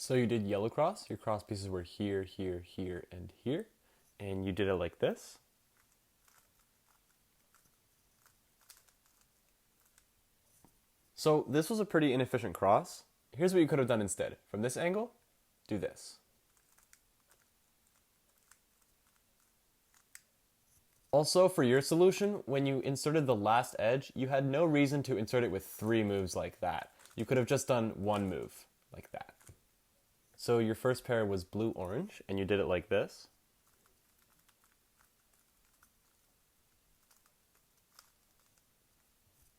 So you did yellow cross, your cross pieces were here, here, here, and here, and you did it like this. So this was a pretty inefficient cross. Here's what you could have done instead. From this angle, do this. Also, for your solution, when you inserted the last edge, you had no reason to insert it with 3 moves like that. You could have just done 1 move, like that. So your first pair was blue-orange, and you did it like this.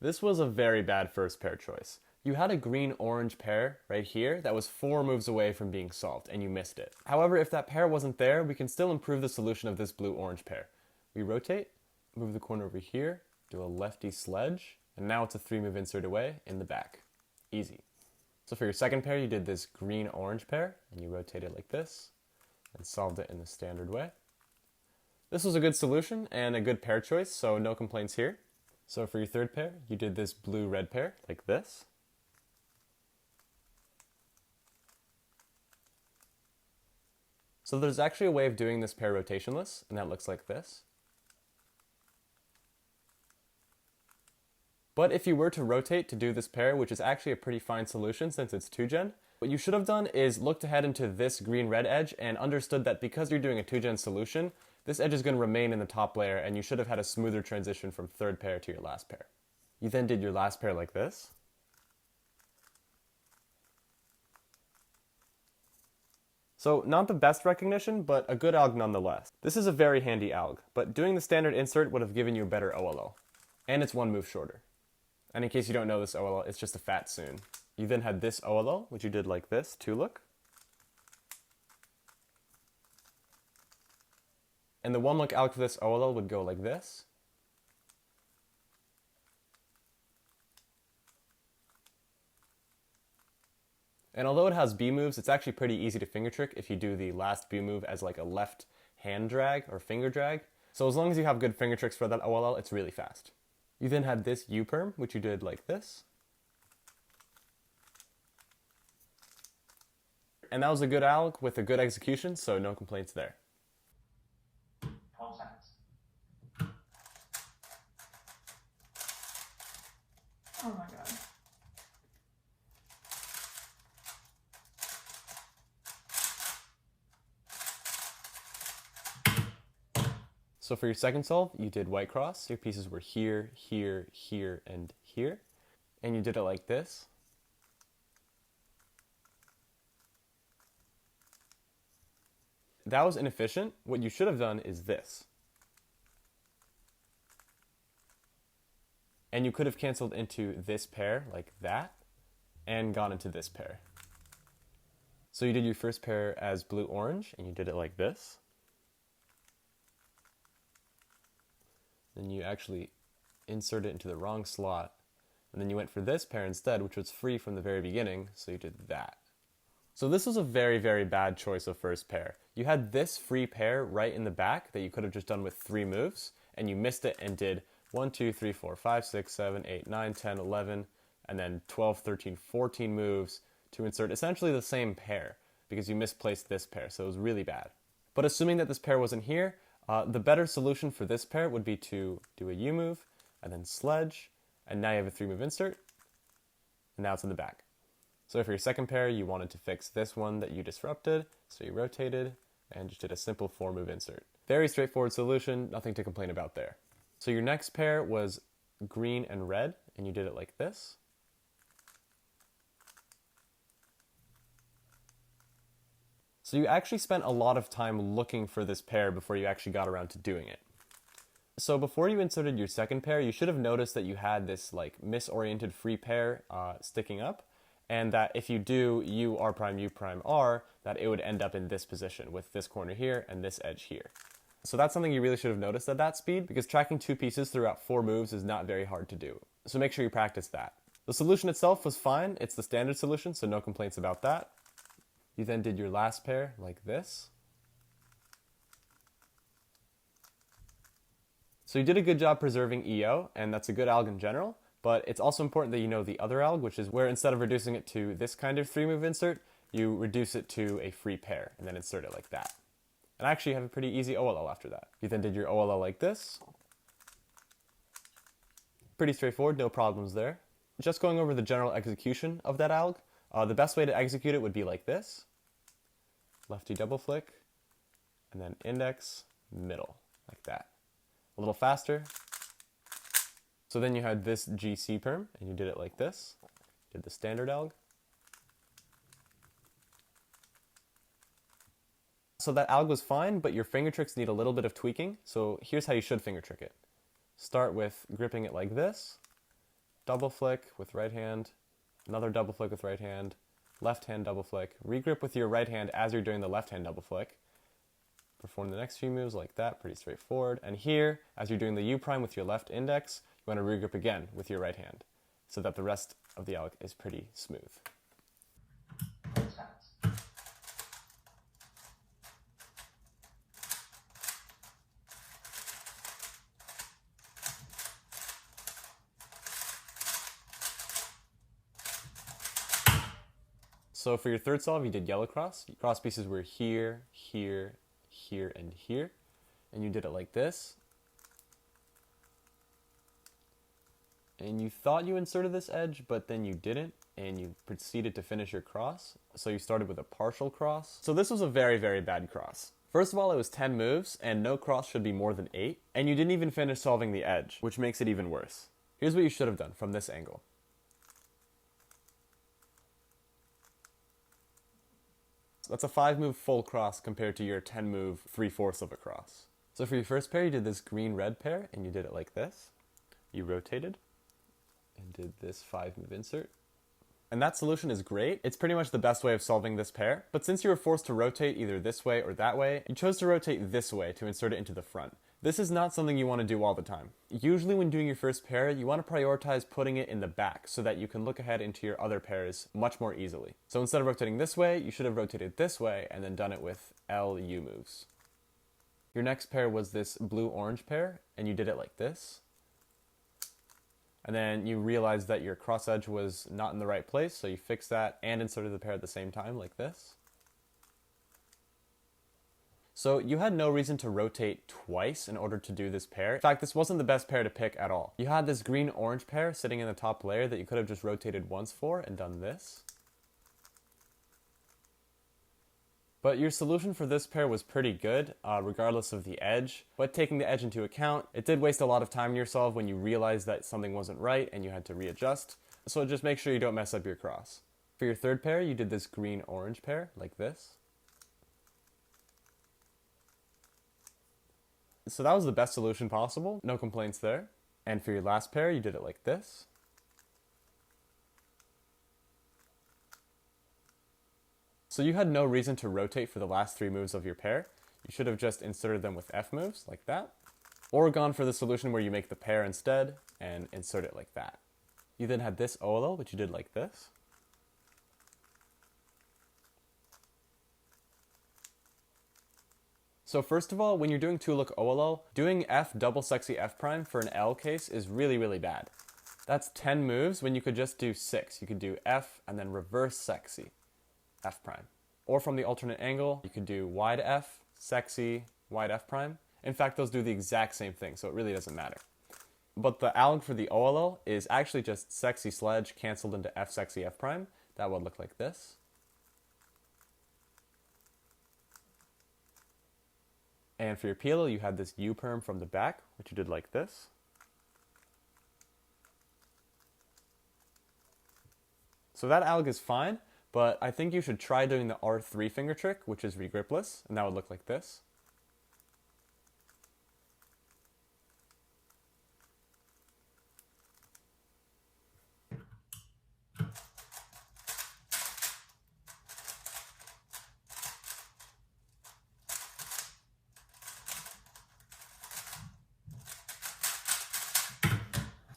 This was a very bad first pair choice. You had a green-orange pair right here that was 4 moves away from being solved, and you missed it. However, if that pair wasn't there, we can still improve the solution of this blue-orange pair. We rotate, move the corner over here, do a lefty sledge, and now it's a 3-move insert away in the back. Easy. So for your second pair, you did this green-orange pair, and you rotated like this, and solved it in the standard way. This was a good solution and a good pair choice, so no complaints here. So for your third pair, you did this blue-red pair, like this. So there's actually a way of doing this pair rotationless, and that looks like this. But if you were to rotate to do this pair, which is actually a pretty fine solution since it's 2-gen, what you should have done is looked ahead into this green-red edge and understood that because you're doing a 2-gen solution, this edge is going to remain in the top layer and you should have had a smoother transition from third pair to your last pair. You then did your last pair like this. So not the best recognition, but a good alg nonetheless. This is a very handy alg, but doing the standard insert would have given you a better OLO. And it's 1 move shorter. And in case you don't know this OLO, it's just a fat soon. You then had this OLO, which you did like this, 2-look. And the 1-look alg for this OLO would go like this. And although it has B moves, it's actually pretty easy to finger trick if you do the last B move as like a left hand drag or finger drag. So as long as you have good finger tricks for that OLO, it's really fast. You then had this U-perm, which you did like this. And that was a good alg with a good execution, so no complaints there. 12 seconds. Oh my god. So for your second solve, you did white cross. Your pieces were here, here, here, and here. And you did it like this. That was inefficient. What you should have done is this. And you could have canceled into this pair like that and gone into this pair. So you did your first pair as blue-orange and you did it like this. Then you actually insert it into the wrong slot. And then you went for this pair instead, which was free from the very beginning, so you did that. So this was a very, very bad choice of first pair. You had this free pair right in the back that you could have just done with 3 moves, and you missed it and did 1, 2, 3, 4, 5, 6, 7, 8, 9, 10, 11, and then 12, 13, 14 moves to insert essentially the same pair because you misplaced this pair, so it was really bad. But assuming that this pair wasn't here, the better solution for this pair would be to do a U move, and then sledge, and now you have a 3-move insert, and now it's in the back. So for your second pair, you wanted to fix this one that you disrupted, so you rotated, and just did a simple 4-move insert. Very straightforward solution, nothing to complain about there. So your next pair was green and red, and you did it like this. So you actually spent a lot of time looking for this pair before you actually got around to doing it. So before you inserted your second pair, you should have noticed that you had this like misoriented free pair sticking up, and that if you do U, R prime, U prime, R, that it would end up in this position with this corner here and this edge here. So that's something you really should have noticed at that speed, because tracking 2 pieces throughout 4 moves is not very hard to do. So make sure you practice that. The solution itself was fine. It's the standard solution, so no complaints about that. You then did your last pair like this. So you did a good job preserving EO, and that's a good alg in general, but it's also important that you know the other alg, which is where instead of reducing it to this kind of 3-move insert, you reduce it to a free pair and then insert it like that. And actually you have a pretty easy OLL after that. You then did your OLL like this. Pretty straightforward, no problems there. Just going over the general execution of that alg, the best way to execute it would be like this. Lefty double flick, and then index, middle, like that. A little faster. So then you had this GC perm, and you did it like this. Did the standard alg. So that alg was fine, but your finger tricks need a little bit of tweaking. So here's how you should finger trick it. Start with gripping it like this. Double flick with right hand. Another double flick with right hand. Left hand double flick. Regrip with your right hand as you're doing the left hand double flick. Perform the next few moves like that, pretty straightforward. And here, as you're doing the U prime with your left index, you want to regrip again with your right hand so that the rest of the alg is pretty smooth. So for your third solve, you did yellow cross. Cross pieces were here, here, here, and here. And you did it like this. And you thought you inserted this edge, but then you didn't, and you proceeded to finish your cross. So you started with a partial cross. So this was a very, very bad cross. First of all, it was 10 moves, and no cross should be more than 8. And you didn't even finish solving the edge, which makes it even worse. Here's what you should have done from this angle. That's a 5-move full cross compared to your 10-move 3/4 of a cross. So for your first pair, you did this green-red pair, and you did it like this. You rotated, and did this 5-move insert. And that solution is great. It's pretty much the best way of solving this pair. But since you were forced to rotate either this way or that way, you chose to rotate this way to insert it into the front. This is not something you want to do all the time. Usually when doing your first pair, you want to prioritize putting it in the back so that you can look ahead into your other pairs much more easily. So instead of rotating this way, you should have rotated this way and then done it with LU moves. Your next pair was this blue-orange pair, and you did it like this. And then you realized that your cross edge was not in the right place, so you fixed that and inserted the pair at the same time like this. So you had no reason to rotate twice in order to do this pair. In fact, this wasn't the best pair to pick at all. You had this green-orange pair sitting in the top layer that you could have just rotated once for and done this. But your solution for this pair was pretty good, regardless of the edge. But taking the edge into account, it did waste a lot of time in your solve when you realized that something wasn't right and you had to readjust. So just make sure you don't mess up your cross. For your third pair, you did this green-orange pair, like this. So that was the best solution possible, no complaints there. And for your last pair, you did it like this. So you had no reason to rotate for the last 3 moves of your pair. You should have just inserted them with F moves, like that. Or gone for the solution where you make the pair instead and insert it like that. You then had this OLL, which you did like this. So first of all, when you're doing 2-look OLL, doing F double sexy F prime for an L case is really, really bad. That's 10 moves when you could just do 6. You could do F and then reverse sexy F prime. Or from the alternate angle, you could do wide F, sexy, wide F prime. In fact, those do the exact same thing, so it really doesn't matter. But the alg for the OLL is actually just sexy sledge canceled into F sexy F prime. That would look like this. And for your PLL, you had this U perm from the back, which you did like this. So that alg is fine, but I think you should try doing the R3 finger trick, which is regripless, and that would look like this.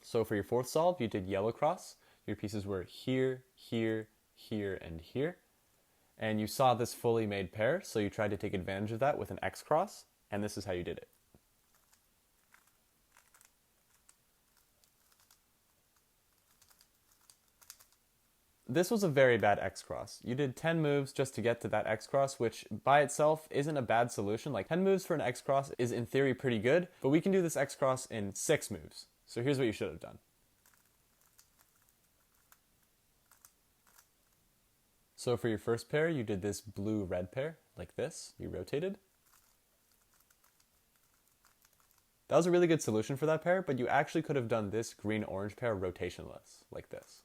So for your fourth solve, you did yellow cross. Your pieces were here, here, here, and here. And you saw this fully made pair, so you tried to take advantage of that with an X cross, and this is how you did it. This was a very bad x-cross. You did 10 moves just to get to that x-cross, which by itself isn't a bad solution. Like 10 moves for an x-cross is in theory pretty good, but we can do this x-cross in 6 moves. So here's what you should have done. So for your first pair, you did this blue-red pair, like this. You rotated. That was a really good solution for that pair, but you actually could have done this green-orange pair rotationless, like this.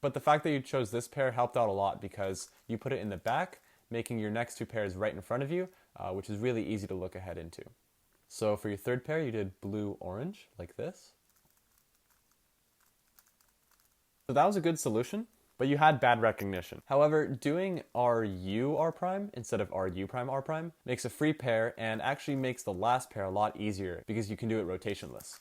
But the fact that you chose this pair helped out a lot because you put it in the back, making your next 2 pairs right in front of you, which is really easy to look ahead into. So for your third pair, you did blue-orange, like this. So that was a good solution, but you had bad recognition. However, doing RU R prime instead of RU prime R prime makes a free pair and actually makes the last pair a lot easier because you can do it rotationless.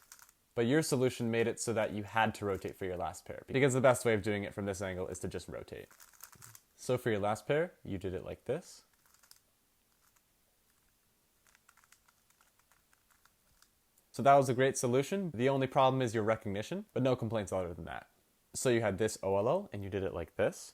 But your solution made it so that you had to rotate for your last pair because the best way of doing it from this angle is to just rotate. So for your last pair, you did it like this. So that was a great solution. The only problem is your recognition, but no complaints other than that. So you had this OLL and you did it like this.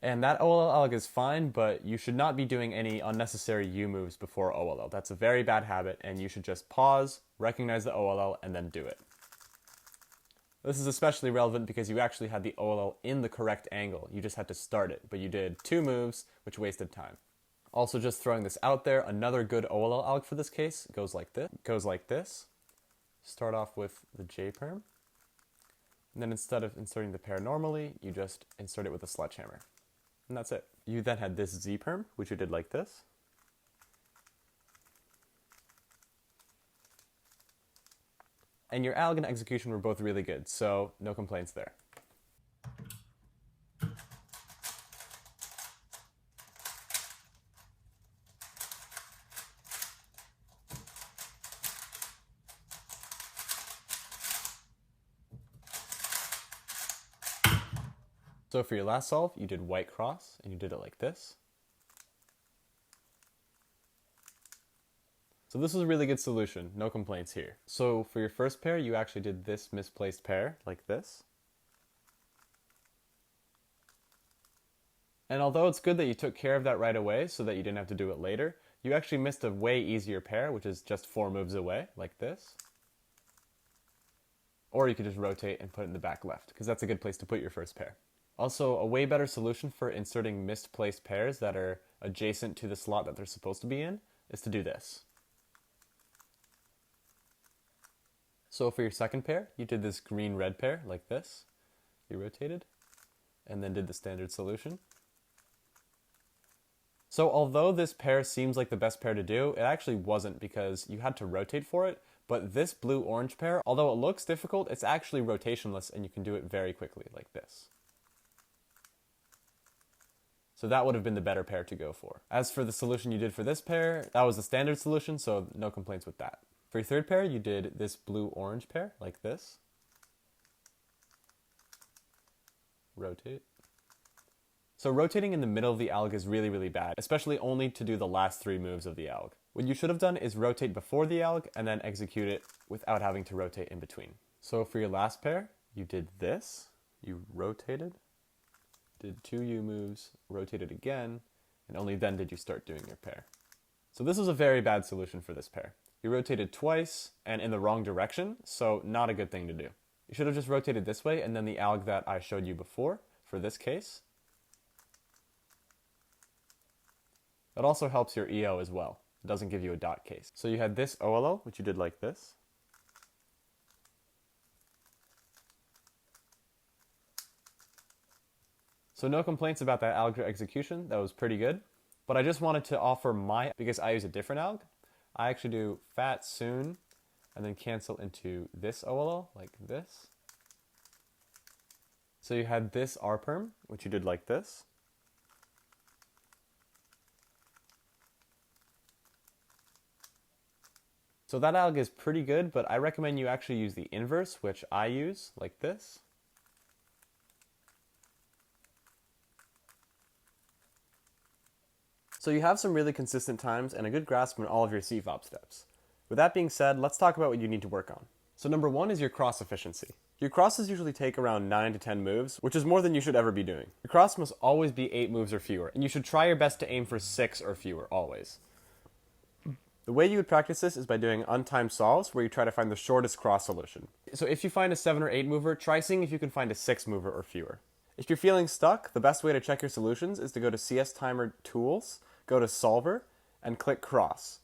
And that OLL alg is fine, but you should not be doing any unnecessary U moves before OLL. That's a very bad habit, and you should just pause, recognize the OLL, and then do it. This is especially relevant because you actually had the OLL in the correct angle. You just had to start it, but you did 2 moves, which wasted time. Also, just throwing this out there, another good OLL alg for this case goes like this. Start off with the J perm, and then instead of inserting the pair normally, you just insert it with a sledgehammer. And that's it. You then had this Z perm, which you did like this. And your alg and execution were both really good, so no complaints there. So for your last solve, you did white cross, and you did it like this. So this was a really good solution, no complaints here. So for your first pair, you actually did this misplaced pair, like this. And although it's good that you took care of that right away so that you didn't have to do it later, you actually missed a way easier pair, which is just 4 moves away, like this. Or you could just rotate and put it in the back left, because that's a good place to put your first pair. Also, a way better solution for inserting misplaced pairs that are adjacent to the slot that they're supposed to be in is to do this. So for your second pair, you did this green-red pair like this. You rotated, and then did the standard solution. So although this pair seems like the best pair to do, it actually wasn't because you had to rotate for it, but this blue-orange pair, although it looks difficult, it's actually rotationless and you can do it very quickly like this. So that would have been the better pair to go for. As for the solution you did for this pair, that was the standard solution, so no complaints with that. For your third pair, you did this blue-orange pair, like this. Rotate. So rotating in the middle of the alg is really, really bad, especially only to do the last 3 moves of the alg. What you should have done is rotate before the alg and then execute it without having to rotate in between. So for your last pair, you did this. You rotated. Did 2 U moves, rotated again, and only then did you start doing your pair. So this was a very bad solution for this pair. You rotated twice and in the wrong direction, so not a good thing to do. You should have just rotated this way and then the alg that I showed you before for this case. That also helps your EO as well. It doesn't give you a dot case. So you had this OLO, which you did like this. So no complaints about that alg execution, that was pretty good. But I just wanted to offer because I use a different alg, I actually do fat soon and then cancel into this OLO, like this. So you had this R perm, which you did like this. So that alg is pretty good, but I recommend you actually use the inverse, which I use, like this. So you have some really consistent times and a good grasp on all of your CFOP steps. With that being said, let's talk about what you need to work on. So number 1 is your cross efficiency. Your crosses usually take around 9 to 10 moves, which is more than you should ever be doing. Your cross must always be 8 moves or fewer, and you should try your best to aim for 6 or fewer, always. The way you would practice this is by doing untimed solves, where you try to find the shortest cross solution. So if you find a 7 or 8 mover, try seeing if you can find a 6 mover or fewer. If you're feeling stuck, the best way to check your solutions is to go to CS Timer Tools, go to Solver, and click Cross.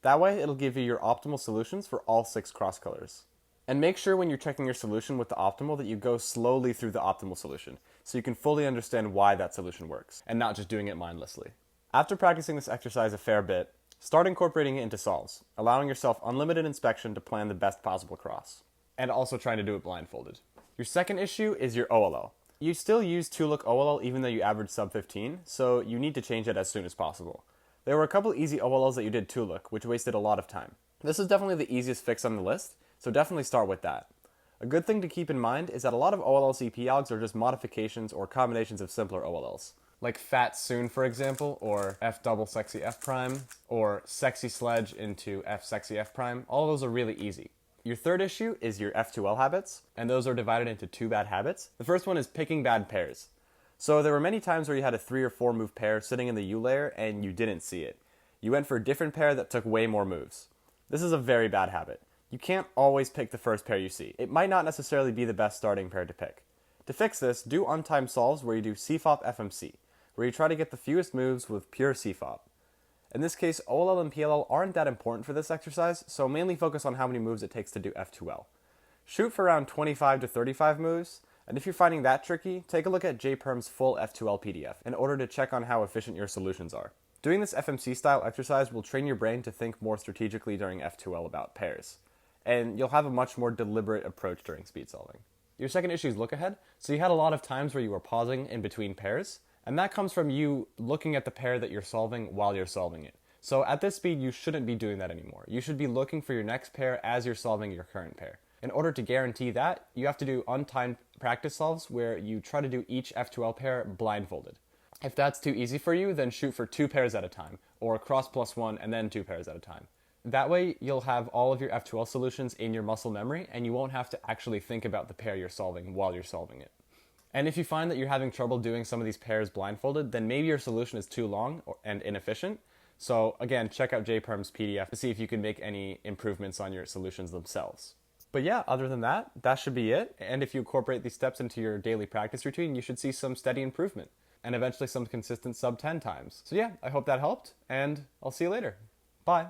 That way, it'll give you your optimal solutions for all 6 cross colors. And make sure when you're checking your solution with the optimal that you go slowly through the optimal solution, so you can fully understand why that solution works, and not just doing it mindlessly. After practicing this exercise a fair bit, start incorporating it into solves, allowing yourself unlimited inspection to plan the best possible cross. And also trying to do it blindfolded. Your second issue is your OLL. You still use 2-look OLL even though you average sub 15, so you need to change it as soon as possible. There were a couple easy OLLs that you did 2-look, which wasted a lot of time. This is definitely the easiest fix on the list, so definitely start with that. A good thing to keep in mind is that a lot of OLL CP algs are just modifications or combinations of simpler OLLs. Like Fat Soon, for example, or F double sexy F prime, or Sexy Sledge into F sexy F prime. All of those are really easy. Your third issue is your F2L habits, and those are divided into 2 bad habits. The first one is picking bad pairs. So there were many times where you had a 3 or 4 move pair sitting in the U layer and you didn't see it. You went for a different pair that took way more moves. This is a very bad habit. You can't always pick the first pair you see. It might not necessarily be the best starting pair to pick. To fix this, do untimed solves where you do CFOP FMC, where you try to get the fewest moves with pure CFOP. In this case, OLL and PLL aren't that important for this exercise, so mainly focus on how many moves it takes to do F2L. Shoot for around 25 to 35 moves, and if you're finding that tricky, take a look at JPerm's full F2L PDF in order to check on how efficient your solutions are. Doing this FMC style exercise will train your brain to think more strategically during F2L about pairs, and you'll have a much more deliberate approach during speed solving. Your second issue is look ahead. So you had a lot of times where you were pausing in between pairs, and that comes from you looking at the pair that you're solving while you're solving it. So at this speed, you shouldn't be doing that anymore. You should be looking for your next pair as you're solving your current pair. In order to guarantee that, you have to do untimed practice solves where you try to do each F2L pair blindfolded. If that's too easy for you, then shoot for 2 pairs at a time, or cross plus 1 and then 2 pairs at a time. That way, you'll have all of your F2L solutions in your muscle memory, and you won't have to actually think about the pair you're solving while you're solving it. And if you find that you're having trouble doing some of these pairs blindfolded, then maybe your solution is too long and inefficient. So again, check out JPerm's PDF to see if you can make any improvements on your solutions themselves. But yeah, other than that, that should be it. And if you incorporate these steps into your daily practice routine, you should see some steady improvement and eventually some consistent sub 10 times. So yeah, I hope that helped, and I'll see you later. Bye.